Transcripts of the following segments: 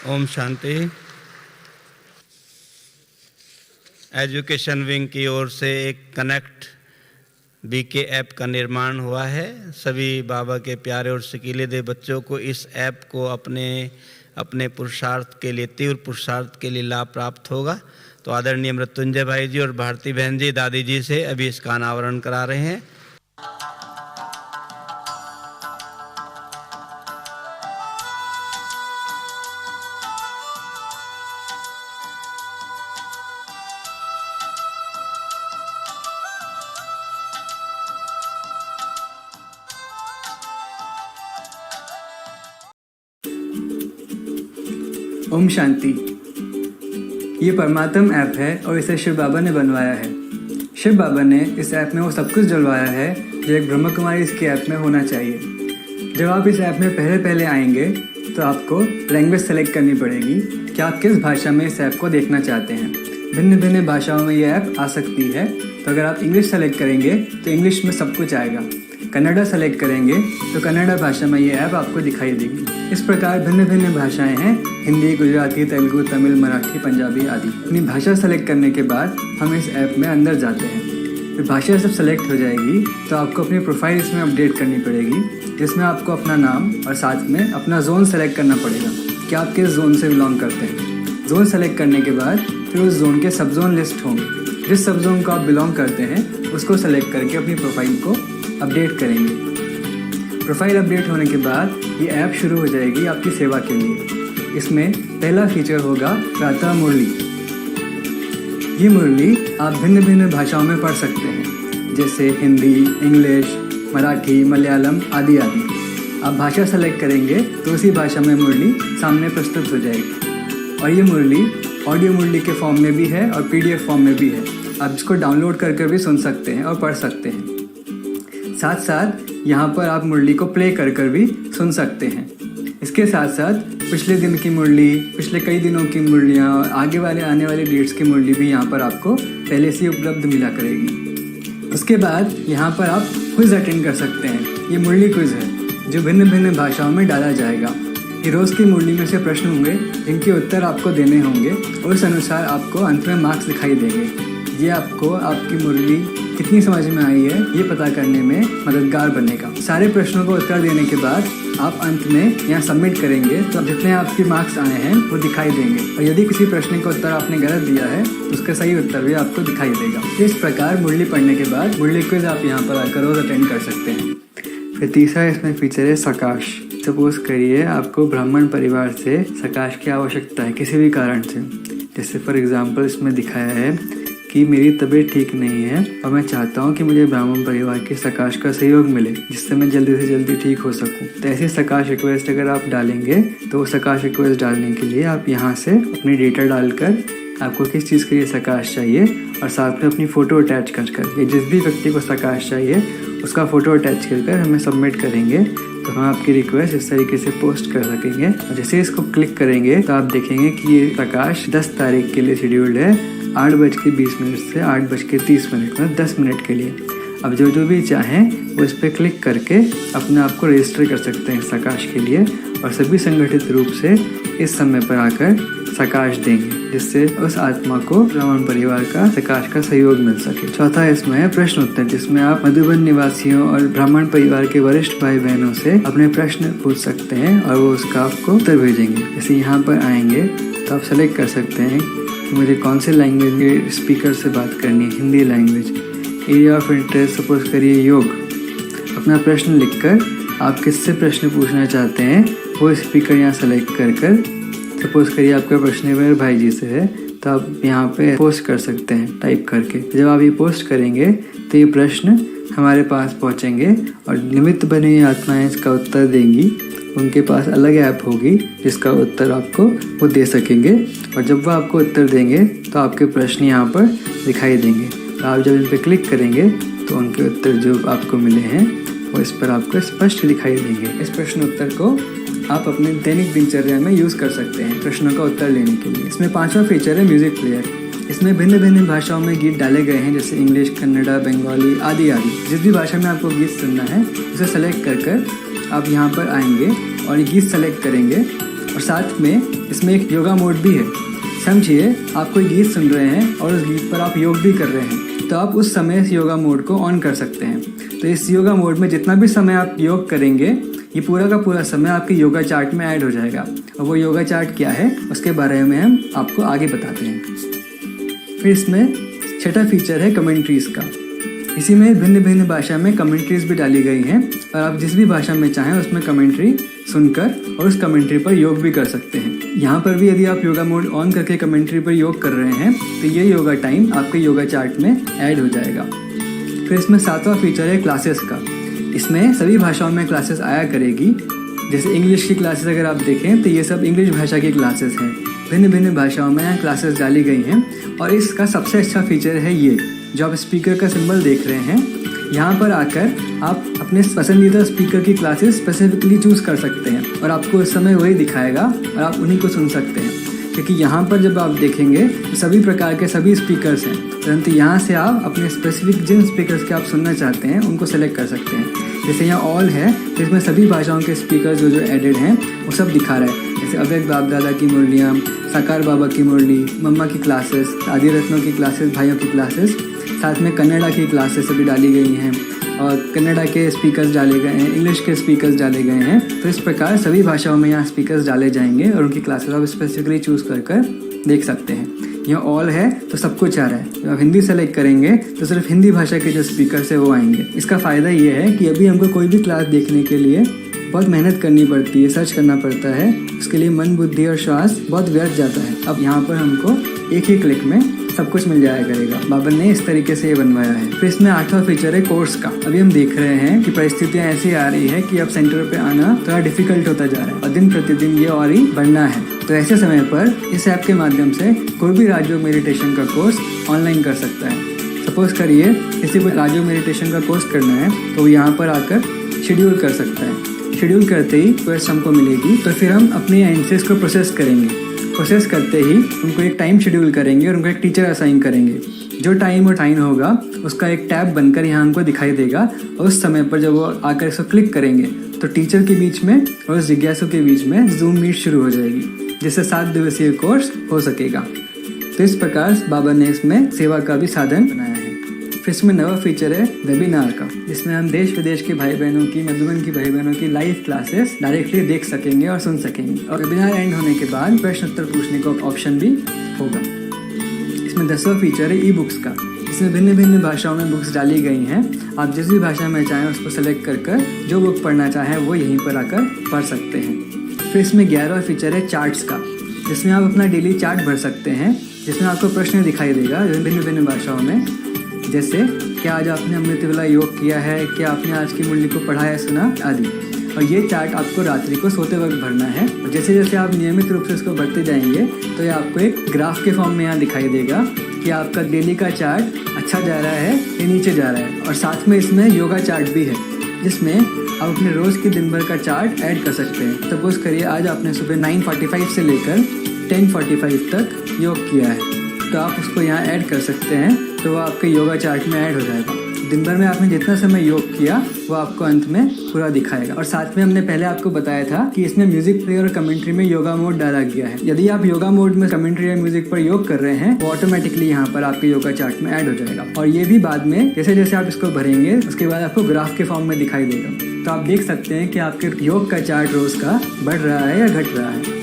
Om Shanti. Education wing की ओर से एक कनेक्ट बीके ऐप का निर्माण हुआ है। सभी बाबा के प्यारे और सिकीले दे बच्चों को इस ऐप को अपने पुरुषार्थ के लिए, तीव्र पुरुषार्थ के लिए लाभ प्राप्त होगा। तो आदरणीय मृत्युंजय भाई जी और भारती बहन जी दादी जी से अभी इसका अनावरण करा रहे हैं। ओम शांति। ये परमात्म ऐप है और इसे शिव बाबा ने बनवाया है। शिव बाबा ने इस ऐप में वो सब कुछ डलवाया है जो एक ब्रह्म कुमारी इसके ऐप में होना चाहिए। जब आप इस ऐप में पहले आएंगे तो आपको लैंग्वेज सेलेक्ट करनी पड़ेगी कि आप किस भाषा में इस ऐप को देखना चाहते हैं। भिन्न भिन्न भाषाओं में ये ऐप आ सकती है। तो अगर आप इंग्लिश सेलेक्ट करेंगे तो इंग्लिश में सब कुछ आएगा। कन्नड़ा सेलेक्ट करेंगे तो कन्नड़ा भाषा में ये ऐप आपको दिखाई देगी। इस प्रकार भिन्न भिन्न भाषाएं हैं, हिंदी, गुजराती, तेलुगु, तमिल, मराठी, पंजाबी आदि। अपनी भाषा सेलेक्ट करने के बाद हम इस ऐप में अंदर जाते हैं। फिर भाषा सब सेलेक्ट हो जाएगी तो आपको अपनी प्रोफाइल इसमें अपडेट करनी पड़ेगी, जिसमें आपको अपना नाम और साथ में अपना जोन सेलेक्ट करना पड़ेगा कि आप किस जोन से बिलोंग करते हैं। जोन सेलेक्ट करने के बाद फिर उस जोन के सब जोन लिस्ट होंगे। जिस सब जोन को आप बिलोंग करते हैं उसको सेलेक्ट करके अपनी प्रोफाइल को अपडेट करेंगे। प्रोफाइल अपडेट होने के बाद ये ऐप शुरू हो जाएगी आपकी सेवा के लिए। इसमें पहला फीचर होगा प्रातः मुरली। ये मुरली आप भिन्न भिन्न भाषाओं में पढ़ सकते हैं, जैसे हिंदी, इंग्लिश, मराठी, मलयालम आदि आदि। आप भाषा सेलेक्ट करेंगे तो उसी भाषा में मुरली सामने प्रस्तुत हो जाएगी। और ये मुरली ऑडियो मुरली के फॉर्म में भी है और पीडीएफ फॉर्म में भी है। आप इसको डाउनलोड करके भी सुन सकते हैं और पढ़ सकते हैं। साथ साथ यहाँ पर आप मुरली को प्ले कर भी सुन सकते हैं। इसके साथ साथ पिछले दिन की मुरली, पिछले कई दिनों की मुरलियाँ और आगे वाले आने वाले डेट्स की मुरली भी यहाँ पर आपको पहले से उपलब्ध मिला करेगी। उसके बाद यहाँ पर आप क्विज अटेंड कर सकते हैं। ये मुरली क्विज है जो भिन्न भिन्न भाषाओं में डाला जाएगा। ये रोज़ की मुरली में से प्रश्न होंगे जिनके उत्तर आपको देने होंगे और उस अनुसार आपको अंत में मार्क्स दिखाई देंगे। ये आपको आपकी मुरली कितनी समझ में आई है ये पता करने में मददगार बनेगा। सारे प्रश्नों को उत्तर देने के बाद आप अंत में यहाँ सबमिट करेंगे तो जितने आपके मार्क्स आए हैं वो दिखाई देंगे। और यदि किसी प्रश्न का उत्तर आपने गलत दिया है तो उसका सही उत्तर भी आपको दिखाई देगा। इस प्रकार मुरली पढ़ने के बाद मुरली क्विज आप यहाँ पर आकर रोज अटेंड कर सकते हैं। फिर तीसरा इसमें फीचर है सकाश। सपोज करिए आपको ब्राह्मण परिवार से सकाश की आवश्यकता है किसी भी कारण से। जैसे फॉर एग्जाम्पल इसमें दिखाया है कि मेरी तबीयत ठीक नहीं है और मैं चाहता हूँ कि मुझे ब्राह्मण परिवार के सकाश का सहयोग मिले जिससे मैं जल्दी से जल्दी ठीक हो सकूँ। तो ऐसी सकाश रिक्वेस्ट अगर आप डालेंगे तो वो सकाश रिक्वेस्ट डालने के लिए आप यहाँ से अपनी डेटा डालकर आपको किस चीज़ के लिए सकाश चाहिए और साथ में अपनी फ़ोटो अटैच कर ये जिस भी व्यक्ति को सकाश चाहिए उसका फ़ोटो अटैच कर हमें सबमिट करेंगे तो हम आपकी रिक्वेस्ट इस तरीके से पोस्ट कर सकेंगे। और जैसे इसको क्लिक करेंगे तो आप देखेंगे कि ये प्रकाश 10 तारीख के लिए शेड्यूल्ड है 8:20 से 8:30 मतलब 10 मिनट के लिए। अब जो भी चाहें वो इस पर क्लिक करके अपने आप को रजिस्टर कर सकते हैं सकाश के लिए और सभी संगठित रूप से इस समय पर आकर सकाश देंगे जिससे उस आत्मा को ब्राह्मण परिवार का सकाश का सहयोग मिल सके। चौथा इसमें है प्रश्न उत्तर, जिसमें आप मधुबन निवासियों और ब्राह्मण परिवार के वरिष्ठ भाई बहनों से अपने प्रश्न पूछ सकते हैं और वो उसका आपको उत्तर भेजेंगे। जैसे यहाँ पर आएंगे तो आप सेलेक्ट कर सकते हैं कि मुझे कौन से लैंग्वेज के स्पीकर से बात करनी है। Hindi language, area of interest suppose करिए योग। अपना प्रश्न लिखकर आप किससे प्रश्न पूछना चाहते हैं वो स्पीकर यहाँ सेलेक्ट कर सपोज करिए आपका प्रश्न मेरे भाई जी से है तो आप यहाँ पे पोस्ट कर सकते हैं टाइप करके। जब आप ये पोस्ट करेंगे तो ये प्रश्न हमारे पास पहुँचेंगे और निमित्त बनी हुई आत्माएं इसका उत्तर देंगी। उनके पास अलग ऐप होगी जिसका उत्तर आपको वो दे सकेंगे और जब वो आपको उत्तर देंगे तो आपके प्रश्न यहाँ पर दिखाई देंगे। तो आप जब इन पर क्लिक करेंगे तो उनके उत्तर जो आपको मिले हैं वो इस पर आपको स्पष्ट दिखाई देंगे। इस प्रश्न उत्तर को आप अपने दैनिक दिनचर्या में यूज़ कर सकते हैं प्रश्नों का उत्तर लेने के लिए। इसमें पांचवा फीचर है म्यूजिक प्लेयर। इसमें भिन्न भिन्न भाषाओं में गीत डाले गए हैं जैसे इंग्लिश, कन्नड़ा, बंगाली आदि आदि। जिस भी भाषा में आपको गीत सुनना है उसे सेलेक्ट कर आप यहाँ पर आएंगे और गीत सेलेक्ट करेंगे और साथ में इसमें एक योगा मोड भी है। समझिए आप कोई गीत सुन रहे हैं और उस गीत पर आप योग भी कर रहे हैं, तो आप उस समय इस योगा मोड को ऑन कर सकते हैं। तो इस योगा मोड में जितना भी समय आप योग करेंगे, ये पूरा का पूरा समय आपके योगा चार्ट में ऐड हो जाएगा। और वो योगा चार्ट क्या है उसके बारे में हम आपको आगे बताते हैं। फिर इसमें छठा फीचर है कमेंट्रीज़ का। इसी में भिन्न भिन्न भाषा में कमेंट्रीज़ भी डाली गई हैं और आप जिस भी भाषा में चाहें उसमें कमेंट्री सुनकर और उस कमेंट्री पर योग भी कर सकते हैं। यहाँ पर भी यदि आप योगा मोड ऑन करके कमेंट्री पर योग कर रहे हैं तो ये योगा टाइम आपके योगा चार्ट में ऐड हो जाएगा। फिर इसमें सातवां फीचर है क्लासेस का। इसमें सभी भाषाओं में क्लासेस आया करेगी। जैसे इंग्लिश की क्लासेस अगर आप देखें तो ये सब इंग्लिश भाषा की क्लासेस हैं। भिन्न भिन्न भाषाओं में यहाँ क्लासेस डाली गई हैं और इसका सबसे अच्छा फीचर है ये जो आप स्पीकर का सिंबल देख रहे हैं। यहाँ पर आकर आप अपने पसंदीदा स्पीकर की क्लासेस स्पेसिफिकली चूज़ कर सकते हैं और आपको उस समय वही दिखाएगा और आप उन्हीं को सुन सकते हैं। क्योंकि यहाँ पर जब आप देखेंगे तो सभी प्रकार के सभी स्पीकर्स हैं, परंतु यहाँ से आप अपने स्पेसिफिक जिन स्पीकर्स के आप सुनना चाहते हैं उनको सेलेक्ट कर सकते हैं। जैसे यहाँ ऑल है तो इसमें सभी भाषाओं के स्पीकर जो एडेड हैं वो सब दिखा रहा है। जैसे अव्यक्त बाप दादा की मुरलियाँ, साकार बाबा की मुरली, मम्मा की क्लासेस, आदि रत्नों की क्लासेस, भाइयों की क्लासेस, साथ में कन्नड़ा की क्लासेस अभी डाली गई हैं और कन्नड़ा के स्पीकर्स डाले गए हैं, इंग्लिश के स्पीकर्स डाले गए हैं। तो इस प्रकार सभी भाषाओं में यहाँ स्पीकर्स डाले जाएंगे और उनकी क्लासेस आप स्पेसिफिकली चूज़ कर देख सकते हैं। यहाँ ऑल है तो सब कुछ आ रहा है। जब आप हिंदी सेलेक्ट करेंगे तो सिर्फ हिंदी भाषा के जो स्पीकर्स है वो आएंगे। इसका फ़ायदा ये है कि अभी हमको कोई भी क्लास देखने के लिए बहुत मेहनत करनी पड़ती है, सर्च करना पड़ता है, उसके लिए मन, बुद्धि और श्वास बहुत व्यर्थ जाता है। अब यहाँ पर हमको एक ही क्लिक में सब कुछ मिल जाया करेगा। बाबर ने इस तरीके से ये बनवाया है। फिर इसमें आठवां फीचर है कोर्स का। अभी हम देख रहे हैं कि परिस्थितियाँ ऐसी आ रही है कि अब सेंटर पे आना थोड़ा डिफिकल्ट होता जा रहा है और दिन प्रतिदिन ये और ही बढ़ना है। तो ऐसे समय पर इस ऐप के माध्यम से कोई भी राजयोग मेडिटेशन का कोर्स ऑनलाइन कर सकता है। सपोज करिए किसी को राजयोग मेडिटेशन का कोर्स करना है तो वो यहाँ पर आकर शेड्यूल कर सकता है। शेड्यूल करते ही कोर्स हमको मिलेगी तो फिर हम अपने एंड से इसको प्रोसेस करेंगे। प्रोसेस करते ही उनको एक टाइम शेड्यूल करेंगे और उनको एक टीचर असाइन करेंगे। जो टाइम और टाइम होगा उसका एक टैब बनकर यहाँ हमको दिखाई देगा और उस समय पर जब वो आकर इसको क्लिक करेंगे तो टीचर के बीच में और उस जिज्ञासु के बीच में जूम मीट शुरू हो जाएगी, जिससे 7 दिवसीय कोर्स हो सकेगा। तो इस प्रकार बाबा ने इसमें सेवा का भी साधन बनाया है। फिर इसमें नवा फीचर है वेबिनार का, जिसमें हम देश विदेश के भाई बहनों की, मधुबन की भाई बहनों की लाइव क्लासेस डायरेक्टली देख सकेंगे और सुन सकेंगे। और वेबिनार एंड होने के बाद प्रश्न उत्तर पूछने का ऑप्शन भी होगा। इसमें 10वां फीचर है ई बुक्स का। इसमें भिन्न भिन्न भाषाओं में बुक्स डाली गई हैं। आप जिस भी भाषा में चाहें उसको सेलेक्ट कर जो बुक पढ़ना चाहें वो यहीं पर आकर पढ़ सकते हैं। फिर इसमें 11वां फीचर है चार्ट्स का, जिसमें आप अपना डेली चार्ट भर सकते हैं, जिसमें आपको प्रश्न दिखाई देगा भिन्न भिन्न भाषाओं में। जैसे क्या आज आपने अमृत वेला योग किया है, क्या आपने आज की मुरली को पढ़ा है, सुना आदि। और ये चार्ट आपको रात्रि को सोते वक्त भरना है। और जैसे जैसे आप नियमित रूप से इसको भरते जाएंगे तो ये आपको एक ग्राफ के फॉर्म में यहाँ दिखाई देगा कि आपका डेली का चार्ट अच्छा जा रहा है या नीचे जा रहा है। और साथ में इसमें योगा चार्ट भी है, जिसमें आप अपने रोज़ के दिन भर का चार्ट ऐड कर सकते हैं। सपोज करिए आज आपने सुबह 9:45 से लेकर 10:45 तक योग किया है, तो आप उसको यहाँ ऐड कर सकते हैं, तो वो आपके योगा चार्ट में ऐड हो जाएगा। दिन भर में आपने जितना समय योग किया वो आपको अंत में पूरा दिखाएगा। और साथ में हमने पहले आपको बताया था कि इसमें म्यूजिक प्लेयर और कमेंट्री में योगा मोड डाला गया है। यदि आप योगा मोड में कमेंट्री या म्यूजिक पर योग कर रहे हैं वो ऑटोमेटिकली यहाँ पर आपके योगा चार्ट में ऐड हो जाएगा। और ये भी बाद में जैसे जैसे आप इसको भरेंगे उसके बाद आपको ग्राफ के फॉर्म में दिखाई देगा। तो आप देख सकते हैं कि आपके योग का चार्ट रोज का बढ़ रहा है या घट रहा है।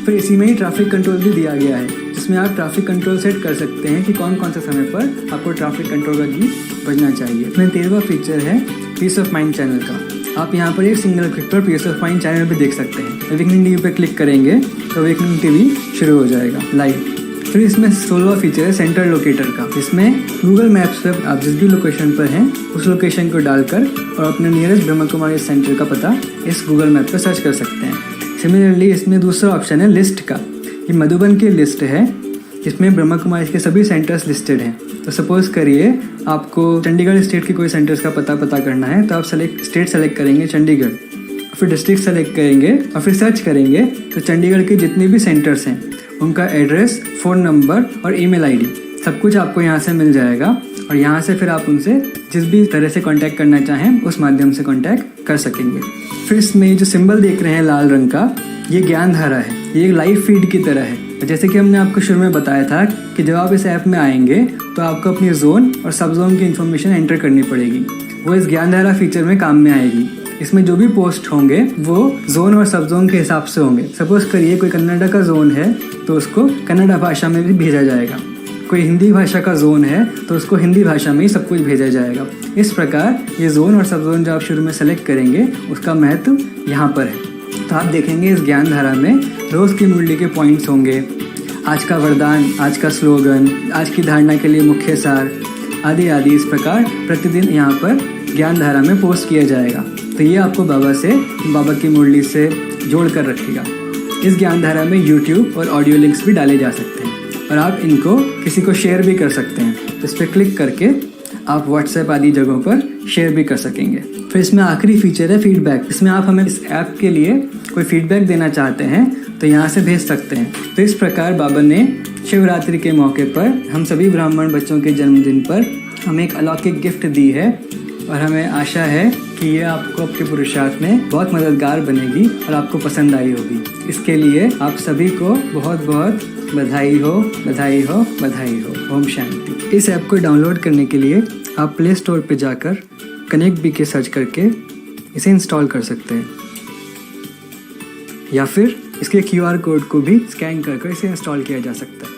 फिर इसी में ही ट्रैफिक कंट्रोल भी दिया गया है, जिसमें आप ट्रैफिक कंट्रोल सेट कर सकते हैं कि कौन कौन से समय पर आपको ट्रैफिक कंट्रोल का गीत बजना चाहिए। इसमें 13वां फीचर है पीस ऑफ माइंड चैनल का। आप यहाँ पर एक सिंगल क्लिक पर पीस ऑफ माइंड चैनल भी देख सकते हैं। अवेकनिंग टीवी पर क्लिक करेंगे तो अवेकनिंग टीवी शुरू हो जाएगा लाइव। फिर इसमें 16वां फीचर है सेंटर लोकेटर का, जिसमें गूगल मैप्स पर आप जिस भी लोकेशन पर हैं उस लोकेशन को डालकर और अपने नियरेस्ट ब्रह्मा कुमारी सेंटर का पता इस गूगल मैप पर सर्च कर सकते हैं। सिमिलरली इसमें दूसरा ऑप्शन है लिस्ट का। ये मधुबन की लिस्ट है जिसमें ब्रह्मा कुमारी के सभी सेंटर्स लिस्टेड हैं। तो सपोज करिए आपको चंडीगढ़ स्टेट के कोई सेंटर्स का पता करना है, तो आप स्टेट सेलेक्ट करेंगे चंडीगढ़, फिर डिस्ट्रिक्ट सेलेक्ट करेंगे और फिर सर्च करेंगे तो चंडीगढ़ के जितने भी सेंटर्स हैं उनका एड्रेस, फ़ोन नंबर और ईमेल आईडी सब कुछ आपको यहाँ से मिल जाएगा। और यहाँ से फिर आप उनसे जिस भी तरह से कांटेक्ट करना चाहें उस माध्यम से कांटेक्ट कर सकेंगे। फिर इसमें जो सिंबल देख रहे हैं लाल रंग का, ये ज्ञान धारा है, ये एक लाइव फीड की तरह है। जैसे कि हमने आपको शुरू में बताया था कि जब आप इस ऐप में आएंगे तो आपको अपनी जोन और सब जोन की इन्फॉर्मेशन एंटर करनी पड़ेगी। वो इस ज्ञान धारा फीचर में काम में आएगी। इसमें जो भी पोस्ट होंगे वो जोन और सब जोन के हिसाब से होंगे। सपोज करिए कोई कन्नड़ा का जोन है तो उसको कन्नड़ा भाषा में भी भेजा जाएगा, कोई हिंदी भाषा का जोन है तो उसको हिंदी भाषा में ही सब कुछ भेजा जाएगा। इस प्रकार ये जोन और सब जोन जो आप शुरू में सेलेक्ट करेंगे उसका महत्व यहाँ पर है। तो आप देखेंगे इस ज्ञान धारा में रोज़ की मुरली के पॉइंट्स होंगे, आज का वरदान, आज का स्लोगन, आज की धारणा के लिए मुख्य सार आदि आदि। इस प्रकार प्रतिदिन यहाँ पर ज्ञान धारा में पोस्ट किया जाएगा। तो ये आपको बाबा की मुरली से जोड़ कर रखेगा। इस ज्ञान धारा में यूट्यूब और ऑडियो लिंक्स भी डाले जा सकते हैं और आप इनको किसी को शेयर भी कर सकते हैं। तो इस पर क्लिक करके आप व्हाट्सएप आदि जगहों पर शेयर भी कर सकेंगे। फिर इसमें आखिरी फीचर है फीडबैक। इसमें आप हमें इस ऐप के लिए कोई फीडबैक देना चाहते हैं तो यहाँ से भेज सकते हैं। तो इस प्रकार बाबा ने शिवरात्रि के मौके पर हम सभी ब्राह्मण बच्चों के जन्मदिन पर हमें एक अलौकिक गिफ्ट दी है और हमें आशा है कि ये आपको आपके पुरुषार्थ में बहुत मददगार बनेगी और आपको पसंद आई होगी। इसके लिए आप सभी को बहुत बहुत बधाई हो, बधाई हो, बधाई हो। ओम शांति। इस ऐप को डाउनलोड करने के लिए आप प्ले स्टोर पर जाकर कनेक्ट बीके सर्च करके इसे इंस्टॉल कर सकते हैं या फिर इसके QR कोड को भी स्कैन कर इसे इंस्टॉल किया जा सकता है।